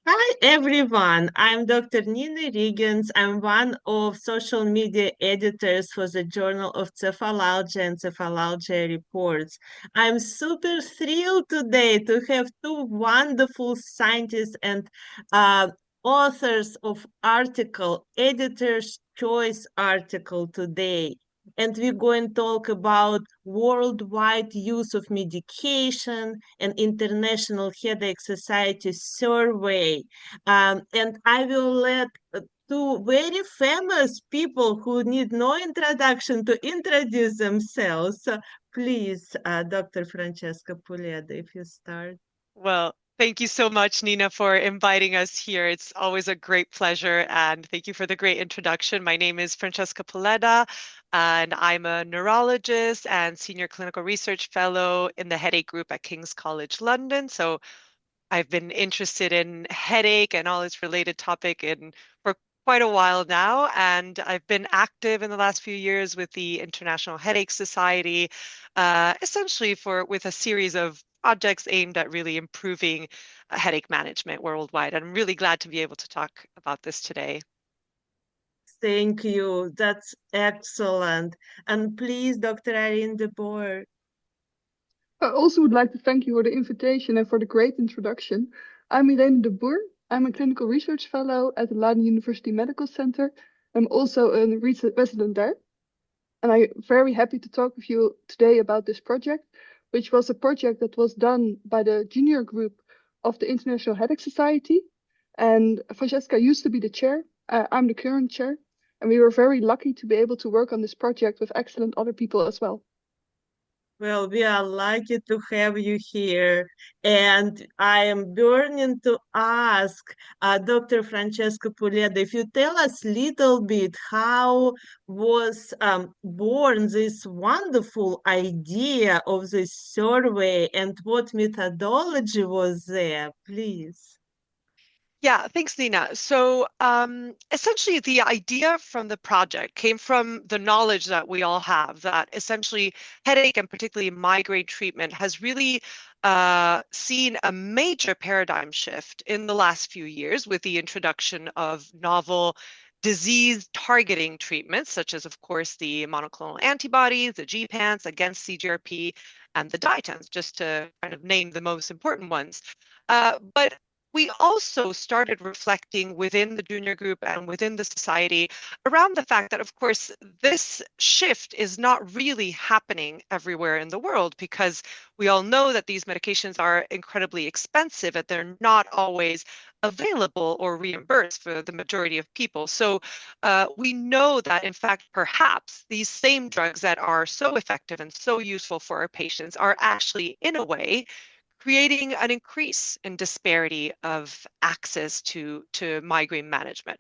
Hi everyone, I'm Dr. Nina Riggins. I'm one of social media editors for the Journal of Cephalalgia and Cephalalgia Reports. I'm super thrilled today to have two wonderful scientists and uh, authors of Editor's Choice article today. And we're going to talk about worldwide use of medication and International Headache Society survey. And I will let two very famous people who need no introduction to introduce themselves. So please, Dr. Francesca Puledda, if you start. Well, thank you so much, Nina, for inviting us here. It's always a great pleasure, and thank you for the great introduction. My name is Francesca Puledda, and I'm a neurologist and senior clinical research fellow in the headache group at King's College London. So I've been interested in headache and all its related topic for quite a while now, and I've been active in the last few years with the International Headache Society, essentially with a series of projects aimed at really improving headache management worldwide. I'm really glad to be able to talk about this today. Thank you. That's excellent. And please, Dr. Irene de Boer. I also would like to thank you for the invitation and for the great introduction. I'm Irene de Boer. I'm a clinical research fellow at the Leiden University Medical Center. I'm also a resident there. And I'm very happy to talk with you today about this project, which was a project that was done by the junior group of the International Headache Society. And Francesca used to be the chair. I'm the current chair. And we were very lucky to be able to work on this project with excellent other people as well. Well, we are lucky to have you here. And I am burning to ask Dr. Francesca Puledda, if you tell us a little bit how was born this wonderful idea of this survey and what methodology was there, please. Yeah, thanks, Nina. So essentially, the idea from the project came from the knowledge that we all have that essentially headache and particularly migraine treatment has really seen a major paradigm shift in the last few years with the introduction of novel disease targeting treatments, such as, of course, the monoclonal antibodies, the GPANs against CGRP, and the DITANs, just to kind of name the most important ones. But we also started reflecting within the junior group and within the society around the fact that, of course, this shift is not really happening everywhere in the world because we all know that these medications are incredibly expensive and they're not always available or reimbursed for the majority of people. So we know that, in fact, perhaps these same drugs that are so effective and so useful for our patients are actually, in a way, creating an increase in disparity of access to migraine management.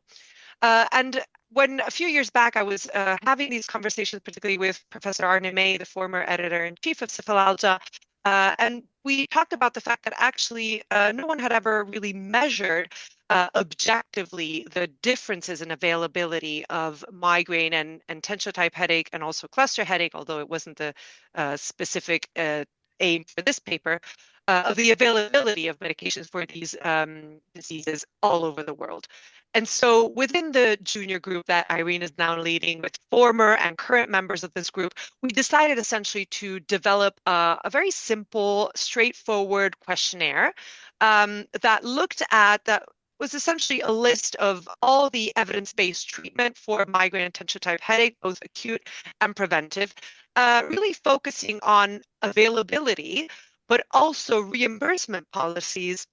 And when a few years back, I was having these conversations, particularly with Professor Arne May, the former editor-in-chief of Cephalalgia, and we talked about the fact that actually no one had ever really measured objectively the differences in availability of migraine and tension type headache and also cluster headache, although it wasn't the specific aim for this paper, of the availability of medications for these diseases all over the world. And so within the junior group that Irene is now leading with former and current members of this group, we decided essentially to develop a very simple, straightforward questionnaire that was essentially a list of all the evidence-based treatment for migraine and tension type headache, both acute and preventive, really focusing on availability, but also reimbursement policies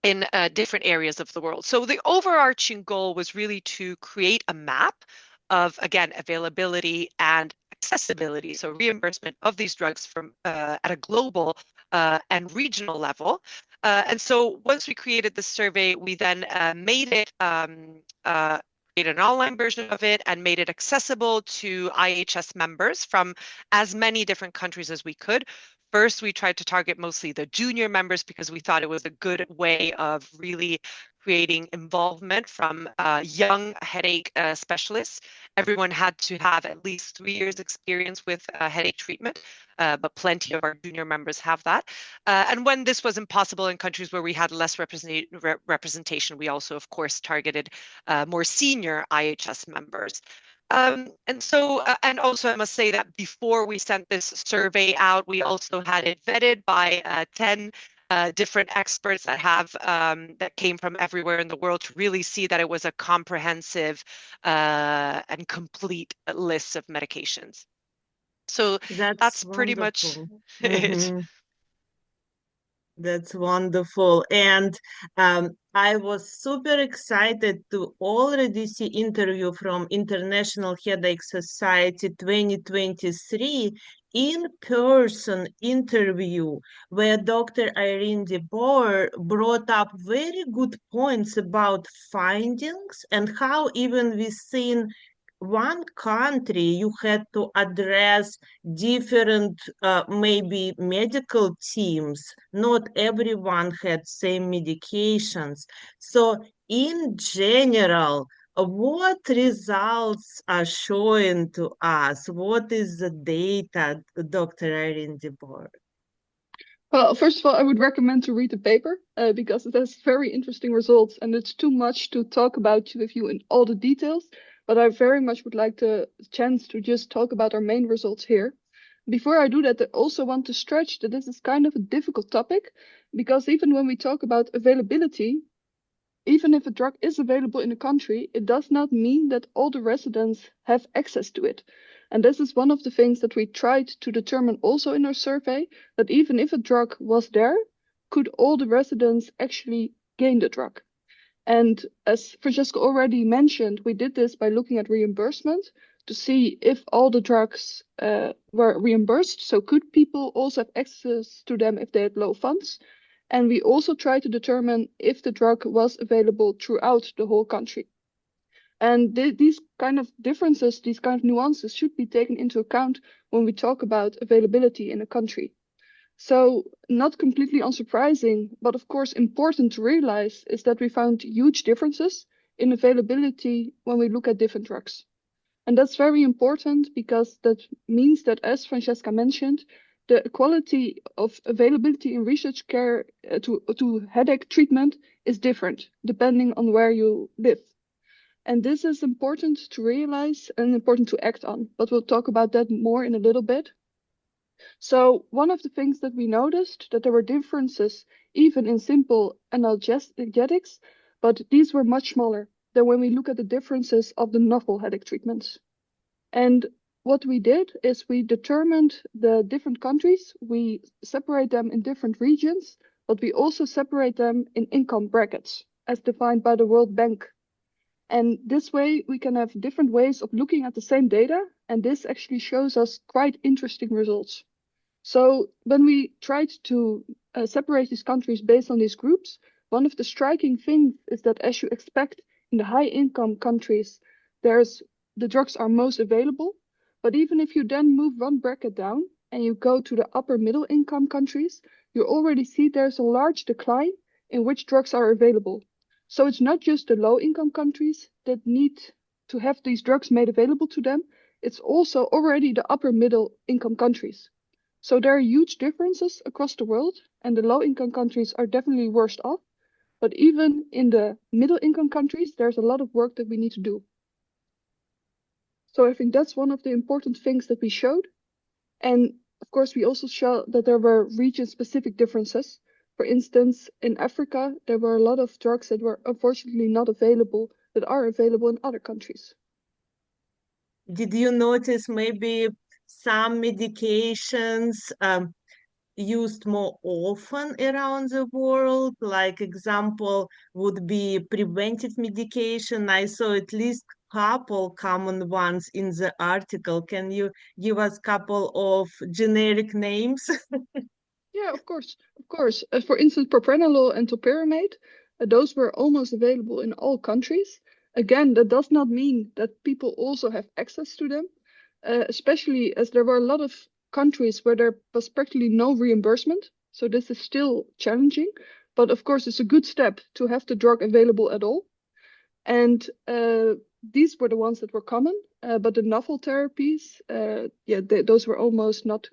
in different areas of the world. So the overarching goal was really to create a map of, again, availability and accessibility, so reimbursement of these drugs from at a global and regional level. And so once we created the survey, we then created an online version of it and made it accessible to IHS members from as many different countries as we could First, we tried to target mostly the junior members because we thought it was a good way of really creating involvement from young headache specialists. Everyone had to have at least 3 years experience with headache treatment, but plenty of our junior members have that. And when this was impossible in countries where we had less representation, we also, of course, targeted more senior IHS members. And also I must say that before we sent this survey out, we also had it vetted by 10 different experts that have that came from everywhere in the world to really see that it was a comprehensive and complete list of medications. So That's that's pretty much wonderful. it. That's wonderful. And I was super excited to already see interview from International Headache Society 2023 in-person interview where Dr. Irene de Boer brought up very good points about findings and how even within one country you had to address different maybe medical teams. Not everyone had same medications. So in general, what results are showing to us? What is the data, Dr. Irene de Boer? Well, first of all, I would recommend to read the paper because it has very interesting results, and it's too much to talk about with you in all the details. But I very much would like the chance to just talk about our main results here. Before I do that, I also want to stretch that this is kind of a difficult topic because even when we talk about availability, even if a drug is available in a country, it does not mean that all the residents have access to it. And this is one of the things that we tried to determine also in our survey, that even if a drug was there, could all the residents actually gain the drug? And as Francesca already mentioned, we did this by looking at reimbursement to see if all the drugs were reimbursed. So could people also have access to them if they had low funds? And we also tried to determine if the drug was available throughout the whole country. And these kind of differences, these kind of nuances should be taken into account when we talk about availability in a country. So not completely unsurprising, but of course important to realize is that we found huge differences in availability when we look at different drugs. And that's very important because that means that, as Francesca mentioned, the quality of availability in research care to headache treatment is different depending on where you live. And this is important to realize and important to act on, but we'll talk about that more in a little bit. So one of the things that we noticed that there were differences even in simple analgesics, but these were much smaller than when we look at the differences of the novel headache treatments. And what we did is we determined the different countries, we separate them in different regions, but we also separate them in income brackets as defined by the World Bank. And this way we can have different ways of looking at the same data, and this actually shows us quite interesting results. So when we tried to separate these countries based on these groups, one of the striking things is that, as you expect in the high income countries, the drugs are most available. But even if you then move one bracket down and you go to the upper middle income countries, you already see there's a large decline in which drugs are available. So it's not just the low income countries that need to have these drugs made available to them, it's also already the upper middle income countries. So there are huge differences across the world, and the low income countries are definitely worse off. But even in the middle income countries, there's a lot of work that we need to do. So I think that's one of the important things that we showed. And of course, we also showed that there were region-specific differences. For instance, in Africa, there were a lot of drugs that were unfortunately not available that are available in other countries. Did you notice maybe some medications used more often around the world? Like example would be preventive medication. I saw at least couple common ones in the article. Can you give us couple of generic names? Yeah, of course, of course. For instance, propranolol and topiramate, those were almost available in all countries. Again, that does not mean that people also have access to them, especially as there were a lot of countries where there was practically no reimbursement. So this is still challenging, but of course it's a good step to have the drug available at all. And these were the ones that were common, but the novel therapies, those were almost not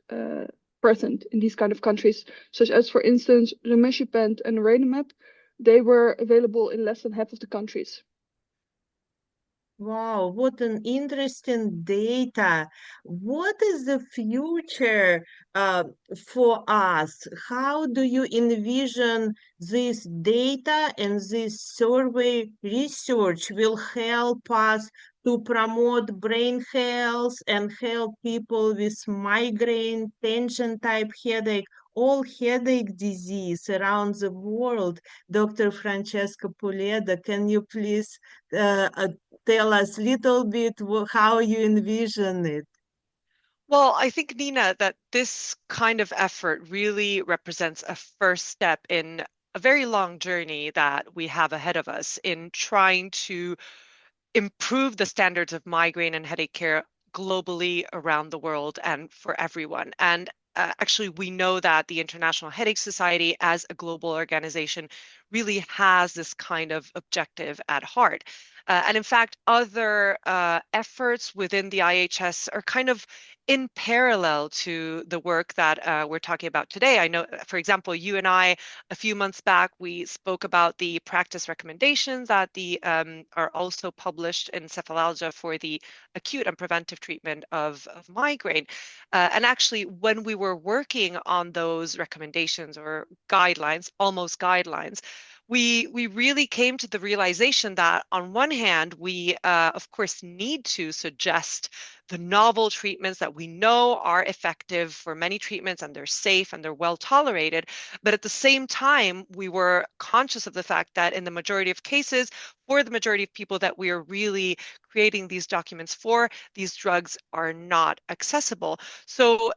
present in these kind of countries, such as, for instance, rimegepant and Irene, they were available in less than half of the countries. Wow, what an interesting data. What is the future for us? How do you envision this data and this survey research will help us to promote brain health and help people with migraine, tension type headache, all headache disease around the world? Dr. Francesca Puledda, can you please tell us a little bit how you envision it? Well, I think, Nina, that this kind of effort really represents a first step in a very long journey that we have ahead of us in trying to improve the standards of migraine and headache care globally around the world and for everyone. And actually, we know that the International Headache Society, as a global organization, really has this kind of objective at heart. And in fact, other efforts within the IHS are kind of in parallel to the work that we're talking about today. I know, for example, you and I, a few months back, we spoke about the practice recommendations that are also published in Cephalalgia for the acute and preventive treatment of migraine. And actually, when we were working on those recommendations or guidelines, almost guidelines, we really came to the realization that on one hand, we of course need to suggest the novel treatments that we know are effective for many treatments and they're safe and they're well tolerated. But at the same time, we were conscious of the fact that in the majority of cases, for the majority of people that we are really creating these documents for, these drugs are not accessible. So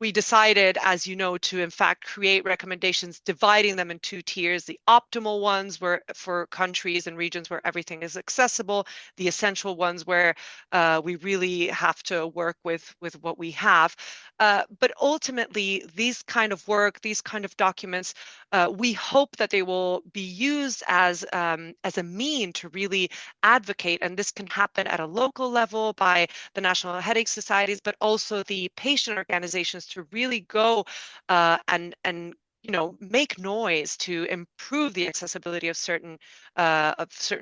we decided, as you know, to in fact create recommendations, dividing them in two tiers. The optimal ones were for countries and regions where everything is accessible, the essential ones where we really have to work with what we have. But ultimately, these kind of work, these kind of documents, we hope that they will be used as a mean to really advocate, and this can happen at a local level by the National Headache Societies, but also the patient organizations to really go and make noise to improve the accessibility of certain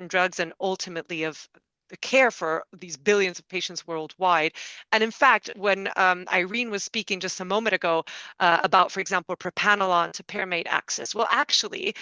drugs and ultimately of the care for these billions of patients worldwide. And in fact, when Irene was speaking just a moment ago about, for example, propranolol to topiramate access, well, actually,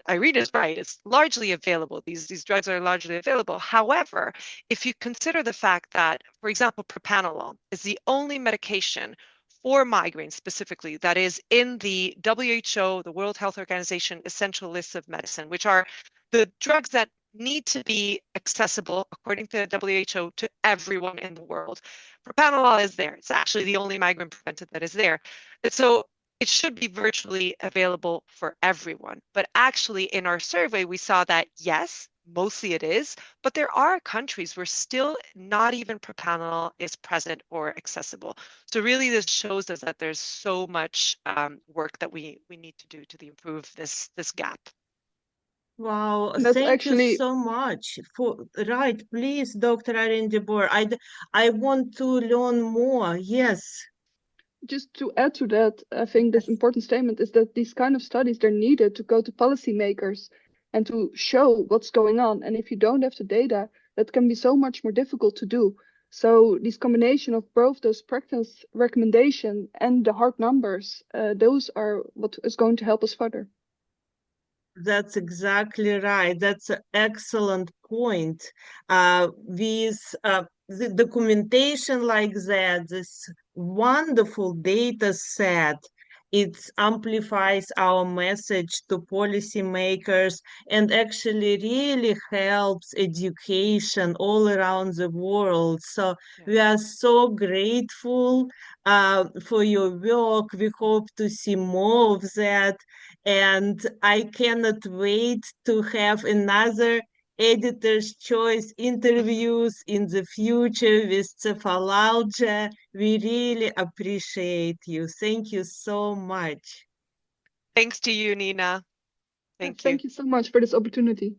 Irene is right. It's largely available. These drugs are largely available. However, if you consider the fact that, for example, propranolol is the only medication for migraine specifically that is in the WHO, the World Health Organization, essential lists of medicine, which are the drugs that need to be accessible, according to the WHO, to everyone in the world. Propranolol is there. It's actually the only migraine preventive that is there. And so it should be virtually available for everyone. But actually, in our survey, we saw that yes, mostly it is, but there are countries where still not even propranolol is present or accessible. So really, this shows us that there's so much work that we need to do to improve this gap. Wow, And that's thank you actually so much for right, please, Dr. Irene de Boer. I want to learn more. Yes. just to add to that. I think this Yes. important statement is that these kind of studies, they're needed to go to policymakers and to show what's going on. And if you don't have the data, that can be so much more difficult to do. So this combination of both those practice recommendation and the hard numbers, those are what is going to help us further. That's exactly right. That's an excellent point. With the documentation like that, this wonderful data set, it amplifies our message to policymakers and actually really helps education all around the world. So Yeah. we are so grateful for your work. We hope to see more of that. And I cannot wait to have another Editor's Choice interviews in the future with Cephalalgia. We really appreciate you. Thank you so much. Thanks to you, Nina. Thank you. Thank you so much for this opportunity.